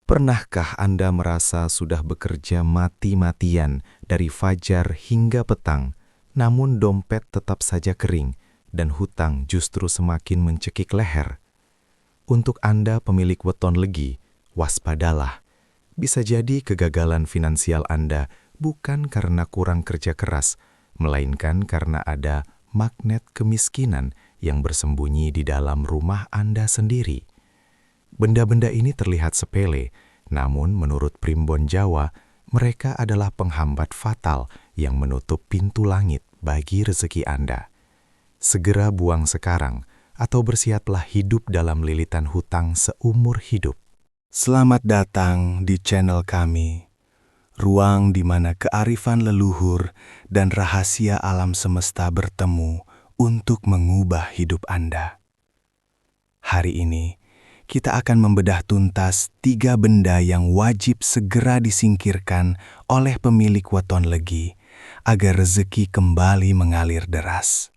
Pernahkah Anda merasa sudah bekerja mati-matian dari fajar hingga petang, namun dompet tetap saja kering dan hutang justru semakin mencekik leher? Untuk Anda pemilik weton legi, waspadalah. Bisa jadi kegagalan finansial Anda bukan karena kurang kerja keras, melainkan karena ada magnet kemiskinan yang bersembunyi di dalam rumah Anda sendiri. Benda-benda ini terlihat sepele, namun menurut Primbon Jawa, mereka adalah penghambat fatal yang menutup pintu langit bagi rezeki Anda. Segera buang sekarang, atau bersiaplah hidup dalam lilitan hutang seumur hidup. Selamat datang di channel kami, ruang di mana kearifan leluhur dan rahasia alam semesta bertemu untuk mengubah hidup Anda. Hari ini, kita akan membedah tuntas 3 benda yang wajib segera disingkirkan oleh pemilik weton legi agar rezeki kembali mengalir deras.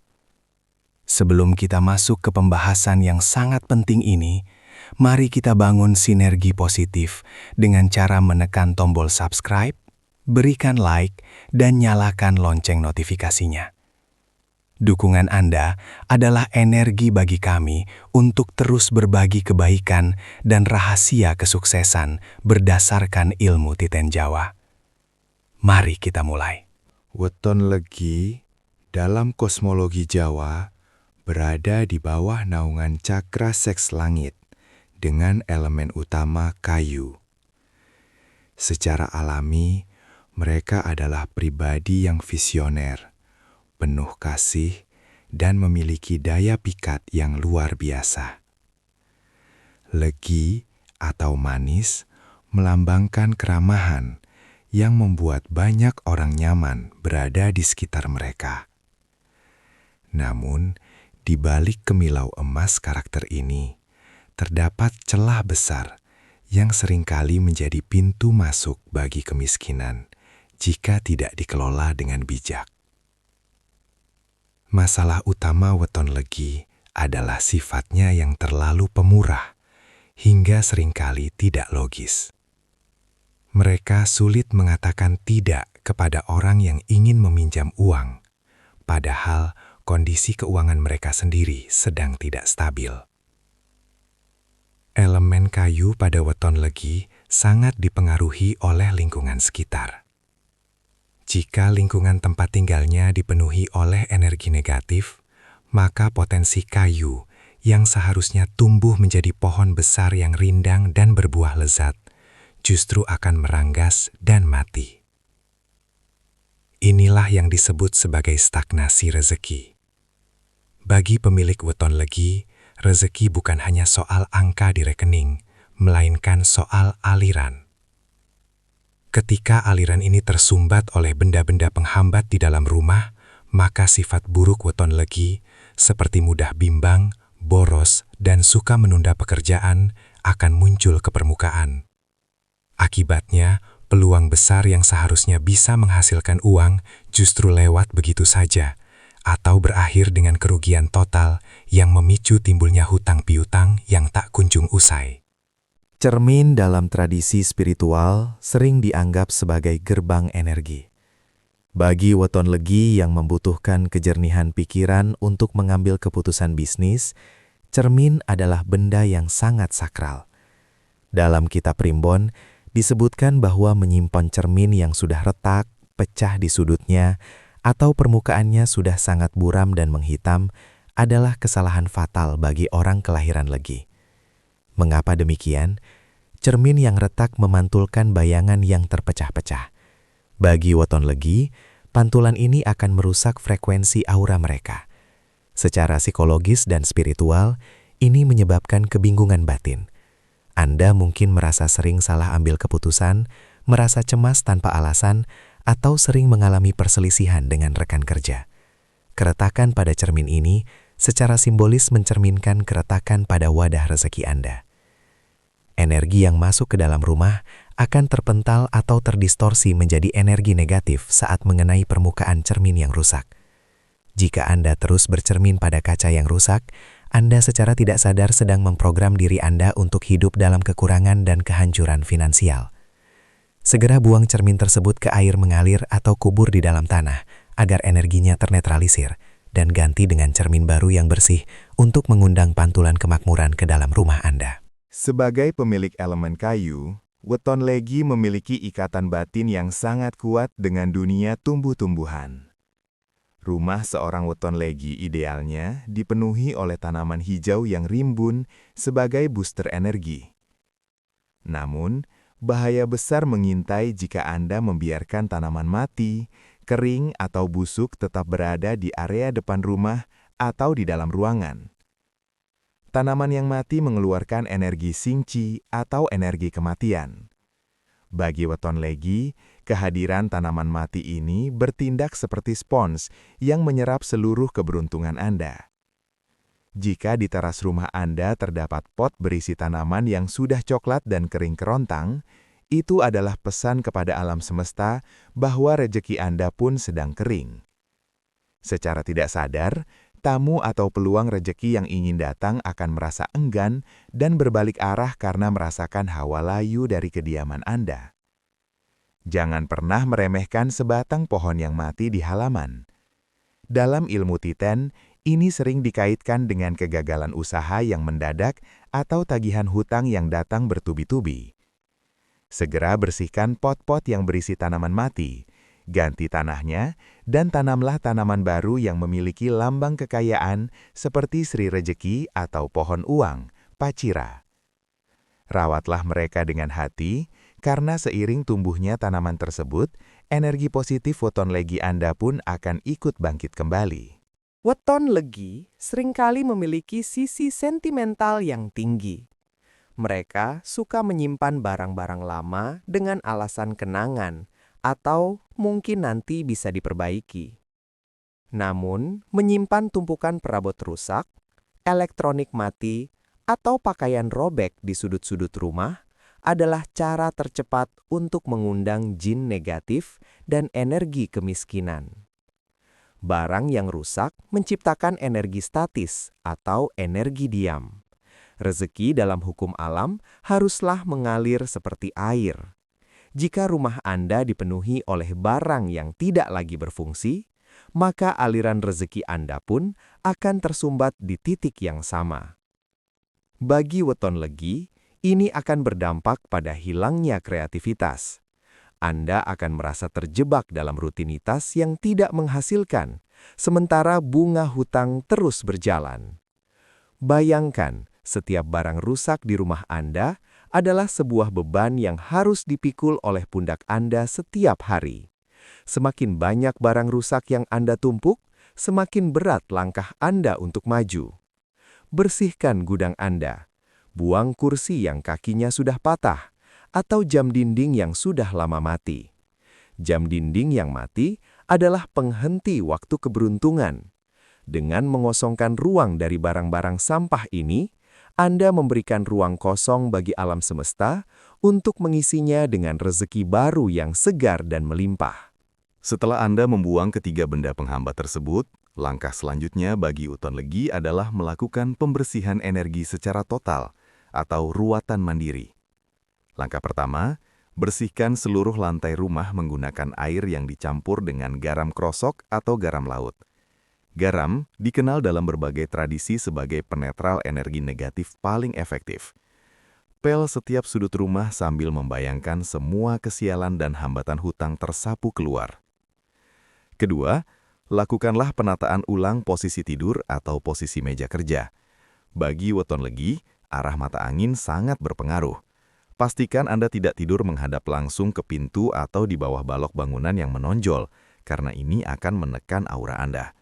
Sebelum kita masuk ke pembahasan yang sangat penting ini, mari kita bangun sinergi positif dengan cara menekan tombol subscribe, berikan like, dan nyalakan lonceng notifikasinya. Dukungan Anda adalah energi bagi kami untuk terus berbagi kebaikan dan rahasia kesuksesan berdasarkan ilmu Titen Jawa. Mari kita mulai. Weton legi dalam kosmologi Jawa berada di bawah naungan cakra seks langit dengan elemen utama kayu. Secara alami, mereka adalah pribadi yang visioner, penuh kasih, dan memiliki daya pikat yang luar biasa. Legi atau manis melambangkan keramahan yang membuat banyak orang nyaman berada di sekitar mereka. Namun, di balik kemilau emas karakter ini, terdapat celah besar yang seringkali menjadi pintu masuk bagi kemiskinan jika tidak dikelola dengan bijak. Masalah utama weton legi adalah sifatnya yang terlalu pemurah, hingga seringkali tidak logis. Mereka sulit mengatakan tidak kepada orang yang ingin meminjam uang, padahal kondisi keuangan mereka sendiri sedang tidak stabil. Elemen kayu pada weton legi sangat dipengaruhi oleh lingkungan sekitar. Jika lingkungan tempat tinggalnya dipenuhi oleh energi negatif, maka potensi kayu yang seharusnya tumbuh menjadi pohon besar yang rindang dan berbuah lezat, justru akan meranggas dan mati. Inilah yang disebut sebagai stagnasi rezeki. Bagi pemilik weton legi, rezeki bukan hanya soal angka di rekening, melainkan soal aliran. Ketika aliran ini tersumbat oleh benda-benda penghambat di dalam rumah, maka sifat buruk weton legi, seperti mudah bimbang, boros, dan suka menunda pekerjaan, akan muncul ke permukaan. Akibatnya, peluang besar yang seharusnya bisa menghasilkan uang justru lewat begitu saja, atau berakhir dengan kerugian total yang memicu timbulnya hutang piutang yang tak kunjung usai. Cermin dalam tradisi spiritual sering dianggap sebagai gerbang energi. Bagi weton legi yang membutuhkan kejernihan pikiran untuk mengambil keputusan bisnis, cermin adalah benda yang sangat sakral. Dalam kitab Primbon, disebutkan bahwa menyimpan cermin yang sudah retak, pecah di sudutnya, atau permukaannya sudah sangat buram dan menghitam adalah kesalahan fatal bagi orang kelahiran legi. Mengapa demikian? Cermin yang retak memantulkan bayangan yang terpecah-pecah. Bagi weton legi, pantulan ini akan merusak frekuensi aura mereka. Secara psikologis dan spiritual, ini menyebabkan kebingungan batin. Anda mungkin merasa sering salah ambil keputusan, merasa cemas tanpa alasan, atau sering mengalami perselisihan dengan rekan kerja. Keretakan pada cermin ini secara simbolis mencerminkan keretakan pada wadah rezeki Anda. Energi yang masuk ke dalam rumah akan terpental atau terdistorsi menjadi energi negatif saat mengenai permukaan cermin yang rusak. Jika Anda terus bercermin pada kaca yang rusak, Anda secara tidak sadar sedang memprogram diri Anda untuk hidup dalam kekurangan dan kehancuran finansial. Segera buang cermin tersebut ke air mengalir atau kubur di dalam tanah agar energinya ternetralisir dan ganti dengan cermin baru yang bersih untuk mengundang pantulan kemakmuran ke dalam rumah Anda. Sebagai pemilik elemen kayu, weton legi memiliki ikatan batin yang sangat kuat dengan dunia tumbuh-tumbuhan. Rumah seorang weton legi idealnya dipenuhi oleh tanaman hijau yang rimbun sebagai booster energi. Namun, bahaya besar mengintai jika Anda membiarkan tanaman mati, kering atau busuk tetap berada di area depan rumah atau di dalam ruangan. Tanaman yang mati mengeluarkan energi singci atau energi kematian. Bagi weton legi, kehadiran tanaman mati ini bertindak seperti spons yang menyerap seluruh keberuntungan Anda. Jika di teras rumah Anda terdapat pot berisi tanaman yang sudah coklat dan kering kerontang, itu adalah pesan kepada alam semesta bahwa rejeki Anda pun sedang kering. Secara tidak sadar, tamu atau peluang rejeki yang ingin datang akan merasa enggan dan berbalik arah karena merasakan hawa layu dari kediaman Anda. Jangan pernah meremehkan sebatang pohon yang mati di halaman. Dalam ilmu Titen, ini sering dikaitkan dengan kegagalan usaha yang mendadak atau tagihan hutang yang datang bertubi-tubi. Segera bersihkan pot-pot yang berisi tanaman mati, ganti tanahnya, dan tanamlah tanaman baru yang memiliki lambang kekayaan seperti Sri Rejeki atau pohon uang, pacira. Rawatlah mereka dengan hati, karena seiring tumbuhnya tanaman tersebut, energi positif weton legi Anda pun akan ikut bangkit kembali. Weton legi seringkali memiliki sisi sentimental yang tinggi. Mereka suka menyimpan barang-barang lama dengan alasan kenangan, atau mungkin nanti bisa diperbaiki. Namun, menyimpan tumpukan perabot rusak, elektronik mati, atau pakaian robek di sudut-sudut rumah adalah cara tercepat untuk mengundang jin negatif dan energi kemiskinan. Barang yang rusak menciptakan energi statis atau energi diam. Rezeki dalam hukum alam haruslah mengalir seperti air. Jika rumah Anda dipenuhi oleh barang yang tidak lagi berfungsi, maka aliran rezeki Anda pun akan tersumbat di titik yang sama. Bagi weton legi, ini akan berdampak pada hilangnya kreativitas. Anda akan merasa terjebak dalam rutinitas yang tidak menghasilkan, sementara bunga hutang terus berjalan. Bayangkan, setiap barang rusak di rumah Anda adalah sebuah beban yang harus dipikul oleh pundak Anda setiap hari. Semakin banyak barang rusak yang Anda tumpuk, semakin berat langkah Anda untuk maju. Bersihkan gudang Anda, buang kursi yang kakinya sudah patah, atau jam dinding yang sudah lama mati. Jam dinding yang mati adalah penghenti waktu keberuntungan. Dengan mengosongkan ruang dari barang-barang sampah ini, Anda memberikan ruang kosong bagi alam semesta untuk mengisinya dengan rezeki baru yang segar dan melimpah. Setelah Anda membuang ketiga benda penghambat tersebut, langkah selanjutnya bagi weton legi adalah melakukan pembersihan energi secara total atau ruatan mandiri. Langkah pertama, bersihkan seluruh lantai rumah menggunakan air yang dicampur dengan garam krosok atau garam laut. Garam dikenal dalam berbagai tradisi sebagai penetral energi negatif paling efektif. Pel setiap sudut rumah sambil membayangkan semua kesialan dan hambatan hutang tersapu keluar. Kedua, lakukanlah penataan ulang posisi tidur atau posisi meja kerja. Bagi weton legi, arah mata angin sangat berpengaruh. Pastikan Anda tidak tidur menghadap langsung ke pintu atau di bawah balok bangunan yang menonjol, karena ini akan menekan aura Anda.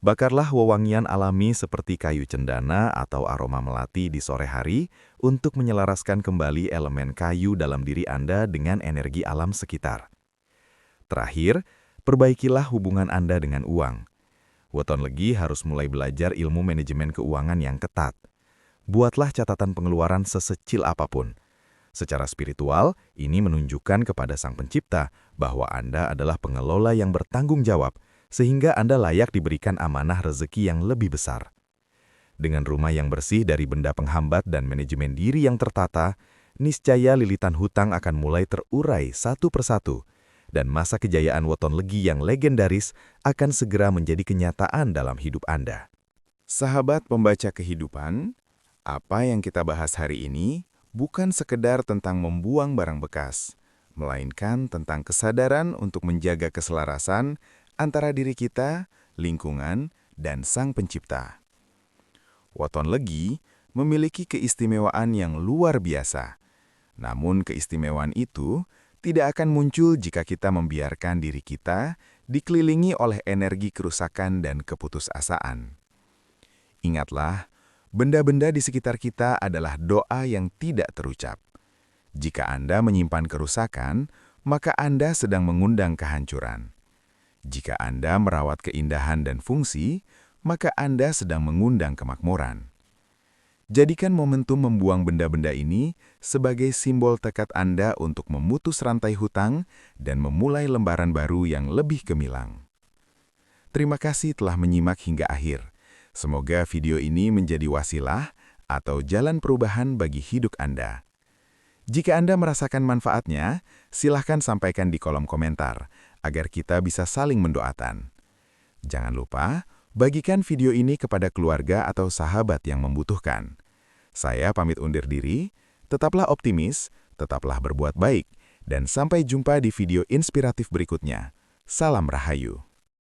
Bakarlah wewangian alami seperti kayu cendana atau aroma melati di sore hari untuk menyelaraskan kembali elemen kayu dalam diri Anda dengan energi alam sekitar. Terakhir, perbaikilah hubungan Anda dengan uang. Weton legi harus mulai belajar ilmu manajemen keuangan yang ketat. Buatlah catatan pengeluaran sesecil apapun. Secara spiritual, ini menunjukkan kepada Sang Pencipta bahwa Anda adalah pengelola yang bertanggung jawab, sehingga Anda layak diberikan amanah rezeki yang lebih besar. Dengan rumah yang bersih dari benda penghambat dan manajemen diri yang tertata, niscaya lilitan hutang akan mulai terurai satu persatu, dan masa kejayaan Weton Legi yang legendaris akan segera menjadi kenyataan dalam hidup Anda. Sahabat pembaca kehidupan, apa yang kita bahas hari ini bukan sekedar tentang membuang barang bekas, melainkan tentang kesadaran untuk menjaga keselarasan antara diri kita, lingkungan, dan Sang Pencipta. Weton Legi memiliki keistimewaan yang luar biasa. Namun keistimewaan itu tidak akan muncul jika kita membiarkan diri kita dikelilingi oleh energi kerusakan dan keputusasaan. Ingatlah, benda-benda di sekitar kita adalah doa yang tidak terucap. Jika Anda menyimpan kerusakan, maka Anda sedang mengundang kehancuran. Jika Anda merawat keindahan dan fungsi, maka Anda sedang mengundang kemakmuran. Jadikan momentum membuang benda-benda ini sebagai simbol tekad Anda untuk memutus rantai hutang dan memulai lembaran baru yang lebih gemilang. Terima kasih telah menyimak hingga akhir. Semoga video ini menjadi wasilah atau jalan perubahan bagi hidup Anda. Jika Anda merasakan manfaatnya, silahkan sampaikan di kolom komentar agar kita bisa saling mendoakan. Jangan lupa, bagikan video ini kepada keluarga atau sahabat yang membutuhkan. Saya pamit undur diri, tetaplah optimis, tetaplah berbuat baik, dan sampai jumpa di video inspiratif berikutnya. Salam Rahayu.